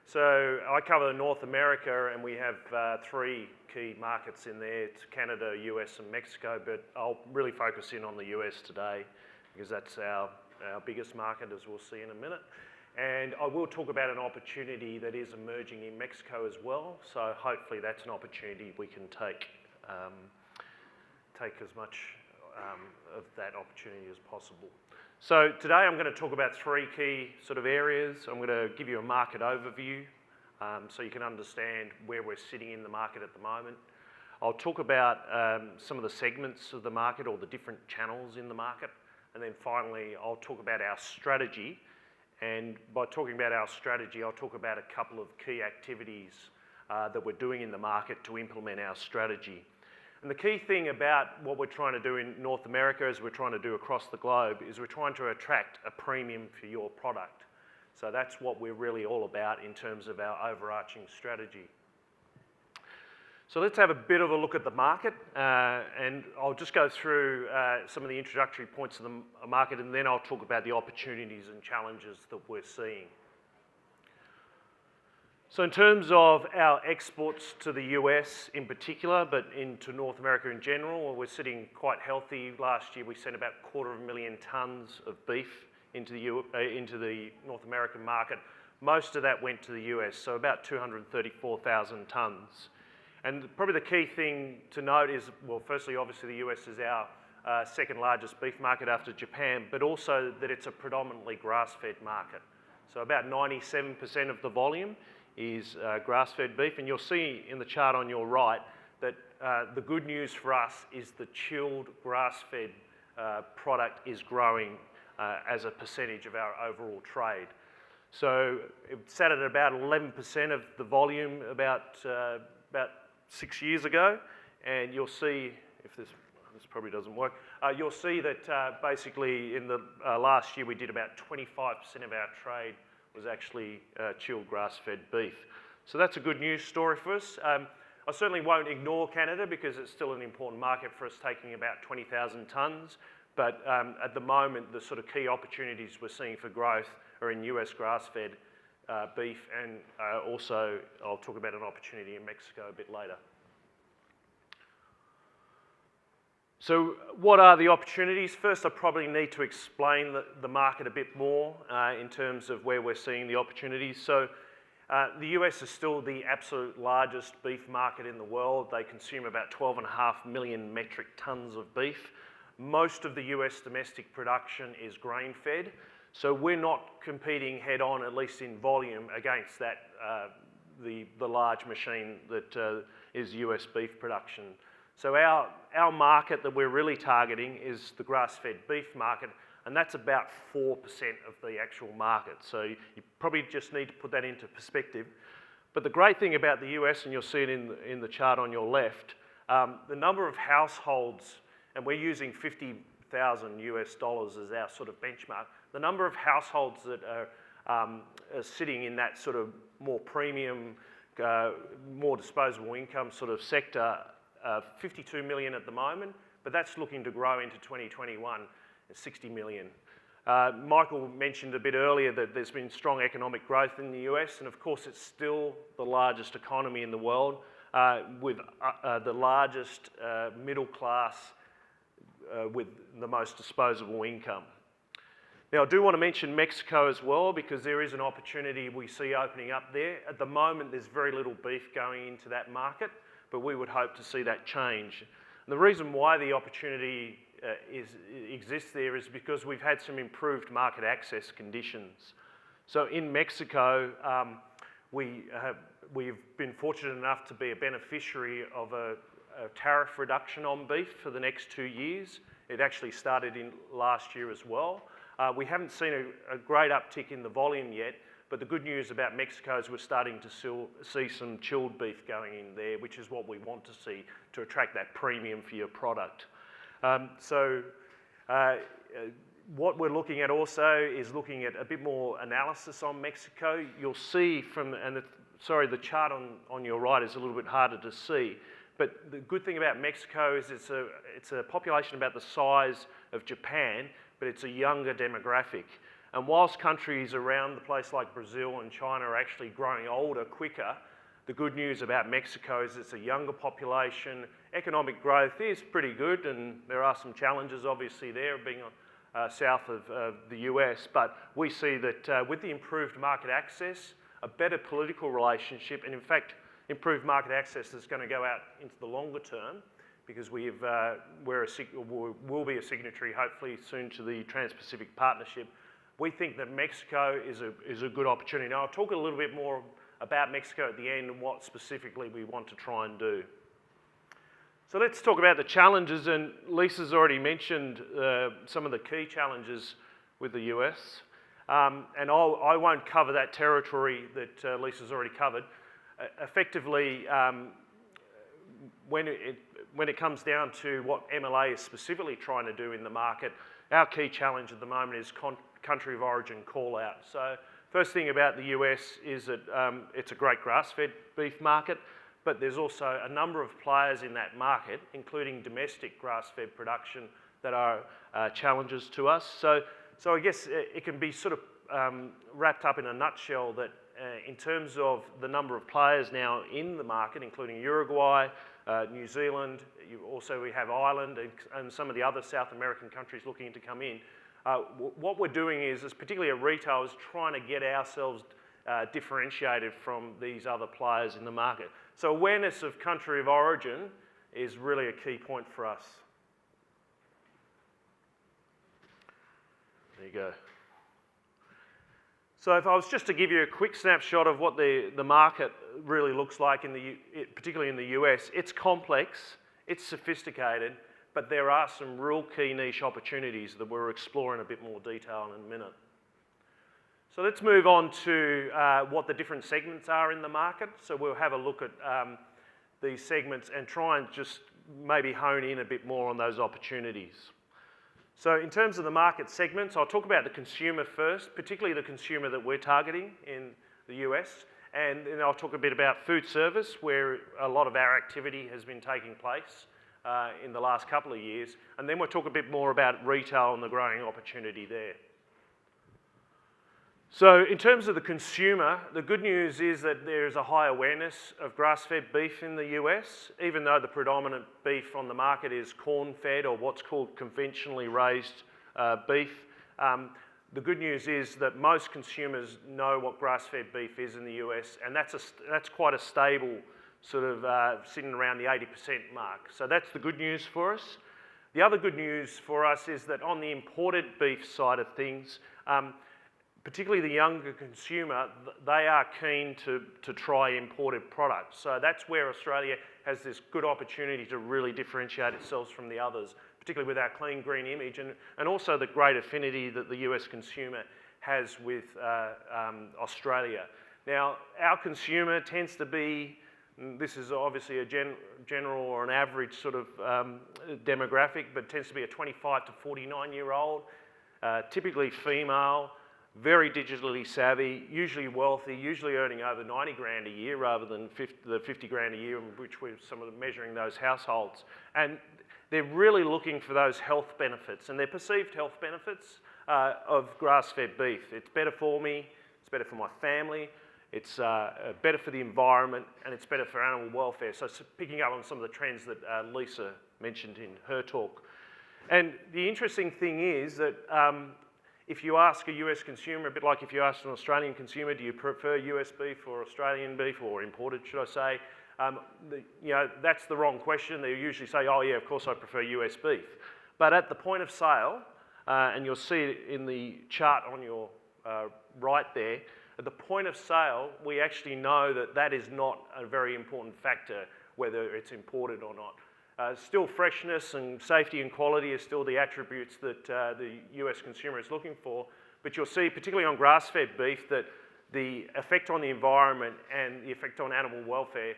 So I cover North America, and we have three key markets in there. It's Canada, US and Mexico, but I'll really focus in on the US today because that's our biggest market, as we'll see in a minute. And I will talk about an opportunity that is emerging in Mexico as well. So hopefully that's an opportunity we can take as much of that opportunity as possible. So today I'm going to talk about three key sort of areas. I'm going to give you a market overview so you can understand where we're sitting in the market at the moment. I'll talk about some of the segments of the market or the different channels in the market. And then finally, I'll talk about our strategy. And by talking about our strategy, I'll talk about a couple of key activities that we're doing in the market to implement our strategy. And the key thing about what we're trying to do in North America, as we're trying to do across the globe, is we're trying to attract a premium for your product. So that's what we're really all about in terms of our overarching strategy. So let's have a bit of a look at the market, and I'll just go through some of the introductory points of the market, and then I'll talk about the opportunities and challenges that we're seeing. So in terms of our exports to the US in particular, but into North America in general, we're sitting quite healthy. Last year we sent about 250,000 tonnes of beef into the North American market. Most of that went to the US, so about 234,000 tonnes. And probably the key thing to note is, well, firstly, obviously the US is our second largest beef market after Japan, but also that it's a predominantly grass-fed market. So about 97% of the volume is grass-fed beef, and you'll see in the chart on your right that the good news for us is the chilled grass-fed product is growing as a percentage of our overall trade. So it sat at about 11% of the volume about 6 years ago, and you'll see, if this probably doesn't work, you'll see that basically in the last year we did about 25% of our trade was actually chilled grass-fed beef. So that's a good news story for us. I certainly won't ignore Canada because it's still an important market for us, taking about 20,000 tonnes. But at the moment, the sort of key opportunities we're seeing for growth are in US grass-fed beef, and also I'll talk about an opportunity in Mexico a bit later. So what are the opportunities? First, I probably need to explain the market a bit more in terms of where we're seeing the opportunities. So the US is still the absolute largest beef market in the world. They consume about 12.5 million metric tonnes of beef. Most of the US domestic production is grain-fed. So we're not competing head-on, at least in volume, against that the large machine that is US beef production. So our market that we're really targeting is the grass-fed beef market, and that's about 4% of the actual market. So you probably just need to put that into perspective. But the great thing about the US, and you'll see it in the chart on your left, the number of households, and we're using $50,000 US as our sort of benchmark, the number of households that are sitting in that sort of more premium, more disposable income sort of sector, 52 million at the moment, but that's looking to grow into 2021 at 60 million. Michael mentioned a bit earlier that there's been strong economic growth in the US, and of course it's still the largest economy in the world, with the largest middle class with the most disposable income. Now, I do want to mention Mexico as well, because there is an opportunity we see opening up there. At the moment, there's very little beef going into that market, but we would hope to see that change. And the reason why the opportunity exists there is because we've had some improved market access conditions. So in Mexico, we've been fortunate enough to be a beneficiary of a tariff reduction on beef for the next 2 years. It actually started in last year as well. We haven't seen a great uptick in the volume yet, but the good news about Mexico is we're starting to see some chilled beef going in there, which is what we want to see to attract that premium for your product. What we're looking at also is looking at a bit more analysis on Mexico. You'll see from, the chart on your right is a little bit harder to see, but the good thing about Mexico is it's a population about the size of Japan, but it's a younger demographic. And whilst countries around the place like Brazil and China are actually growing older quicker, the good news about Mexico is it's a younger population. Economic growth is pretty good, and there are some challenges obviously there being south of the US, but we see that with the improved market access, a better political relationship, and in fact, improved market access is going to go out into the longer term because we'll be a signatory hopefully soon to the Trans-Pacific Partnership. We think that Mexico is a good opportunity. Now, I'll talk a little bit more about Mexico at the end and what specifically we want to try and do. So let's talk about the challenges, and Lisa's already mentioned some of the key challenges with the US. And I won't cover that territory that Lisa's already covered. Effectively, when it comes down to what MLA is specifically trying to do in the market, our key challenge at the moment is country of origin call out. So first thing about the US is that it's a great grass-fed beef market, but there's also a number of players in that market, including domestic grass-fed production, that are challenges to us. So I guess it can be sort of wrapped up in a nutshell that in terms of the number of players now in the market, including Uruguay, New Zealand, we have Ireland and some of the other South American countries looking to come in. What we're doing is particularly at retail, is trying to get ourselves differentiated from these other players in the market. So awareness of country of origin is really a key point for us. There you go. So if I was just to give you a quick snapshot of what the market really looks like, particularly in the US, it's complex, it's sophisticated, but there are some real key niche opportunities that we're exploring in a bit more detail in a minute. So let's move on to what the different segments are in the market. So we'll have a look at these segments and try and just maybe hone in a bit more on those opportunities. So in terms of the market segments, I'll talk about the consumer first, particularly the consumer that we're targeting in the US, and then I'll talk a bit about food service, where a lot of our activity has been taking place in the last couple of years, and then we'll talk a bit more about retail and the growing opportunity there. So in terms of the consumer, the good news is that there's a high awareness of grass-fed beef in the US, even though the predominant beef on the market is corn-fed or what's called conventionally raised beef. The good news is that most consumers know what grass-fed beef is in the US, and that's quite a stable sort of sitting around the 80% mark. So that's the good news for us. The other good news for us is that on the imported beef side of things, particularly the younger consumer, they are keen to try imported products. So that's where Australia has this good opportunity to really differentiate itself from the others, particularly with our clean green image and also the great affinity that the US consumer has with Australia. Now, our consumer tends to be, this is obviously a general or an average sort of demographic, but tends to be a 25 to 49-year-old, typically female, very digitally savvy, usually wealthy, usually earning over 90 grand a year rather than the 50 grand a year in which we're measuring those households. And they're really looking for those health benefits and their perceived health benefits of grass-fed beef. It's better for me, it's better for my family, it's better for the environment, and it's better for animal welfare. So picking up on some of the trends that Lisa mentioned in her talk. And the interesting thing is that if you ask a US consumer, a bit like if you ask an Australian consumer, do you prefer US beef or Australian beef, or imported, should I say, that's the wrong question. They usually say, oh yeah, of course I prefer US beef. But at the point of sale, and you'll see it in the chart on your right there, at the point of sale, we actually know that that is not a very important factor, whether it's imported or not. Still freshness and safety and quality are still the attributes that the US consumer is looking for, but you'll see, particularly on grass-fed beef, that the effect on the environment and the effect on animal welfare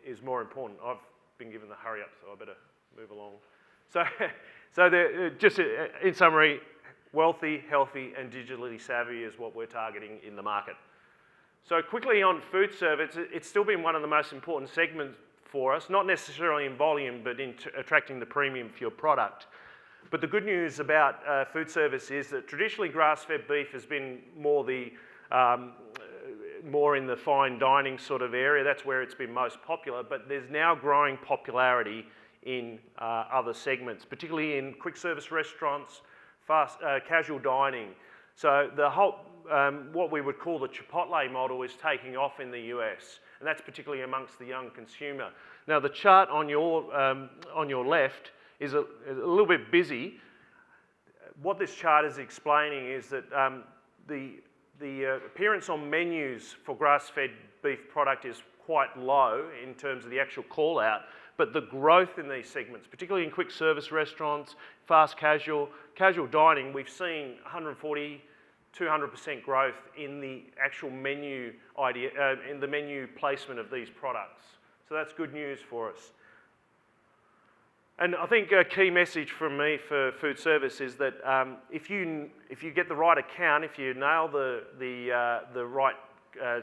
is more important. I've been given the hurry up, so I better move along. So just in summary, wealthy, healthy, and digitally savvy is what we're targeting in the market. So quickly on food service, it's still been one of the most important segments for us, not necessarily in volume, but in attracting the premium for your product. But the good news about food service is that traditionally grass-fed beef has been more in the fine dining sort of area. That's where it's been most popular, but there's now growing popularity in other segments, particularly in quick service restaurants, casual dining. So the whole, what we would call the Chipotle model is taking off in the US, and that's particularly amongst the young consumer. Now the chart on your left is a little bit busy. What this chart is explaining is that the appearance on menus for grass-fed beef product is quite low in terms of the actual call out, but the growth in these segments, particularly in quick service restaurants, fast casual dining, we've seen 140, 200% growth in the actual menu in the menu placement of these products. So that's good news for us. And I think a key message from me for food service is that if you get the right account, if you nail the right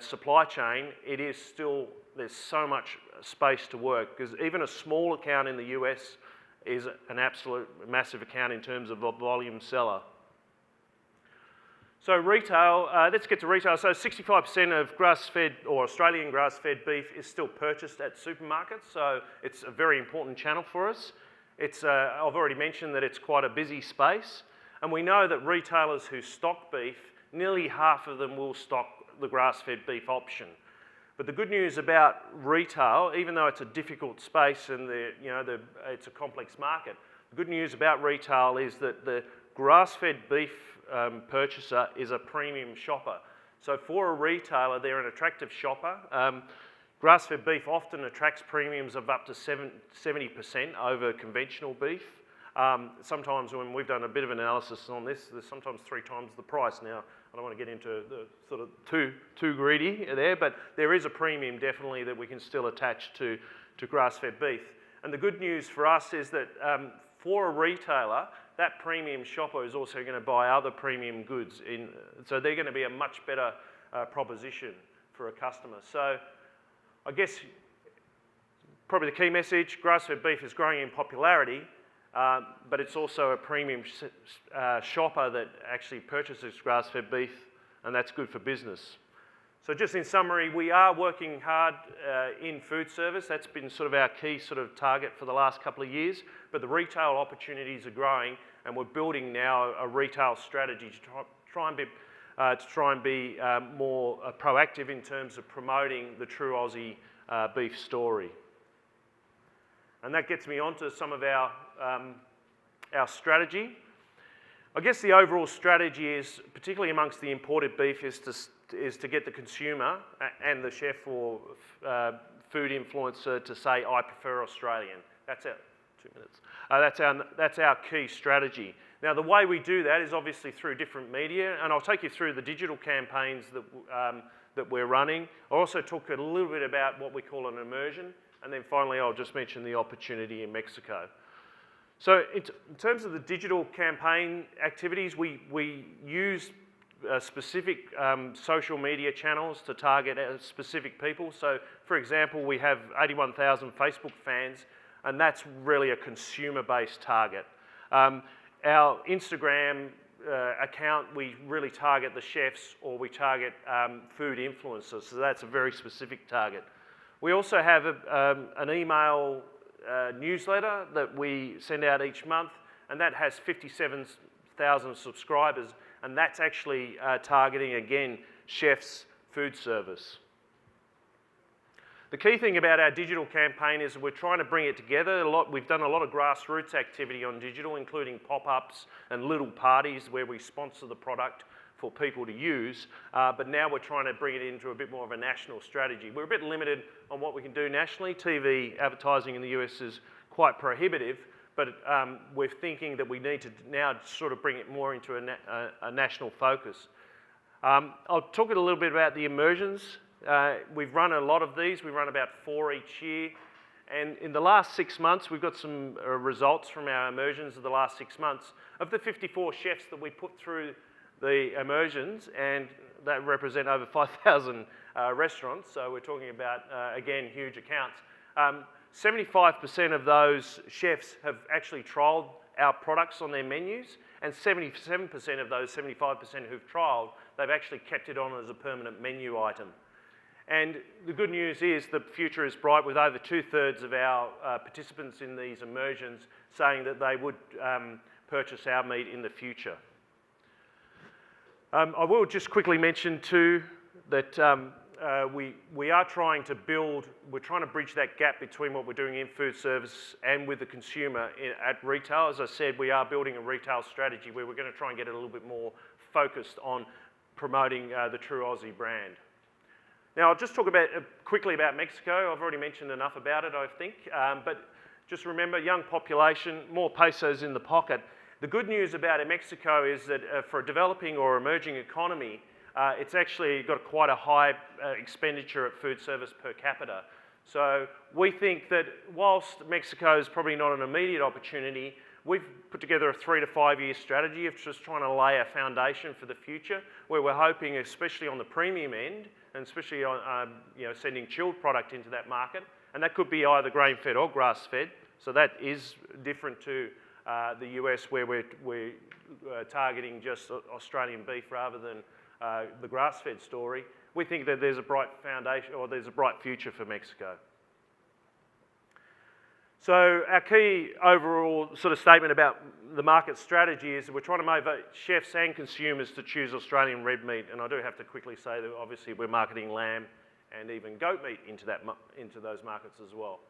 supply chain, there's so much space to work, because even a small account in the US is an absolute massive account in terms of a volume seller. So retail, let's get to retail. So 65% of grass-fed or Australian grass-fed beef is still purchased at supermarkets, so it's a very important channel for us. I've already mentioned that it's quite a busy space, and we know that retailers who stock beef, nearly half of them will stock the grass-fed beef option. But the good news about retail, even though it's a difficult space and it's a complex market, the good news about retail is that the grass-fed beef purchaser is a premium shopper. So for a retailer, they're an attractive shopper. Grass-fed beef often attracts premiums of up to 70% over conventional beef. Sometimes when we've done a bit of analysis on this, there's sometimes 3 times the price. Now, I don't want to get into the sort of too greedy there, but there is a premium definitely that we can still attach to grass-fed beef. And the good news for us is that for a retailer, that premium shopper is also going to buy other premium goods. So they're going to be a much better proposition for a customer. So I guess probably the key message, grass-fed beef is growing in popularity, but it's also a premium shopper that actually purchases grass-fed beef, and that's good for business. So just in summary, we are working hard in food service. That's been sort of our key sort of target for the last couple of years, but the retail opportunities are growing, and we're building now a retail strategy to try and be more proactive in terms of promoting the true Aussie beef story. And that gets me onto some of our strategy. I guess the overall strategy is, particularly amongst the imported beef, is to get the consumer and the chef or food influencer to say, I prefer Australian. That's our 2 minutes. That's our key strategy. Now, the way we do that is obviously through different media, and I'll take you through the digital campaigns that we're running. I'll also talk a little bit about what we call an immersion, and then finally I'll just mention the opportunity in Mexico. So in terms of the digital campaign activities, we use specific social media channels to target specific people. So for example, we have 81,000 Facebook fans, and that's really a consumer-based target. Our Instagram account, we really target the chefs, or we target food influencers, so that's a very specific target. We also have an email newsletter that we send out each month, and that has 57,000 subscribers, and that's actually targeting, again, chefs, food service. The key thing about our digital campaign is we're trying to bring it together. We've done a lot of grassroots activity on digital, including pop-ups and little parties where we sponsor the product for people to use, but now we're trying to bring it into a bit more of a national strategy. We're a bit limited on what we can do nationally. TV advertising in the US is quite prohibitive, but we're thinking that we need to now sort of bring it more into a national focus. I'll talk a little bit about the immersions. We've run a lot of these. We run about 4 each year. And in the last 6 months, we've got some results from our immersions of the last 6 months. Of the 54 chefs that we put through the immersions, and that represent over 5,000 restaurants, so we're talking about, again, huge accounts. 75% of those chefs have actually trialled our products on their menus, and 77% of those 75% who've trialled, they've actually kept it on as a permanent menu item. And the good news is the future is bright, with over 2/3 of our participants in these immersions saying that they would purchase our meat in the future. I will just quickly mention too that we are trying to bridge that gap between what we're doing in food service and with the consumer at retail. As I said, we are building a retail strategy where we're going to try and get it a little bit more focused on promoting the True Aussie brand. Now, I'll just talk quickly about Mexico. I've already mentioned enough about it, I think, but just remember, young population, more pesos in the pocket. The good news about Mexico is that for a developing or emerging economy, it's actually got quite a high expenditure at food service per capita. So we think that whilst Mexico is probably not an immediate opportunity, we've put together a 3 to 5 year strategy of just trying to lay a foundation for the future, where we're hoping, especially on the premium end, and especially on sending chilled product into that market, and that could be either grain-fed or grass-fed. So that is different to the US, where we're targeting just Australian beef rather than the grass-fed story. We think that there's a bright foundation, or there's a bright future for Mexico. So our key overall sort of statement about the market strategy is that we're trying to motivate chefs and consumers to choose Australian red meat. And I do have to quickly say that obviously we're marketing lamb and even goat meat into those markets as well.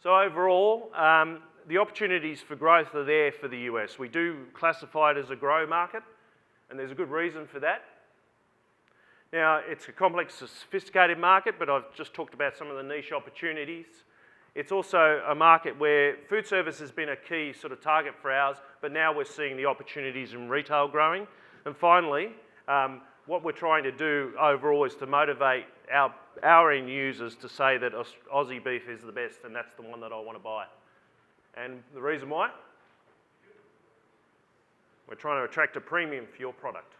So overall, the opportunities for growth are there for the US. We do classify it as a grow market, and there's a good reason for that. Now, it's a complex, sophisticated market, but I've just talked about some of the niche opportunities. It's also a market where food service has been a key sort of target for ours, but now we're seeing the opportunities in retail growing. And finally, what we're trying to do overall is to motivate our end users to say that Aussie beef is the best, and that's the one that I want to buy. And the reason why? We're trying to attract a premium for your product.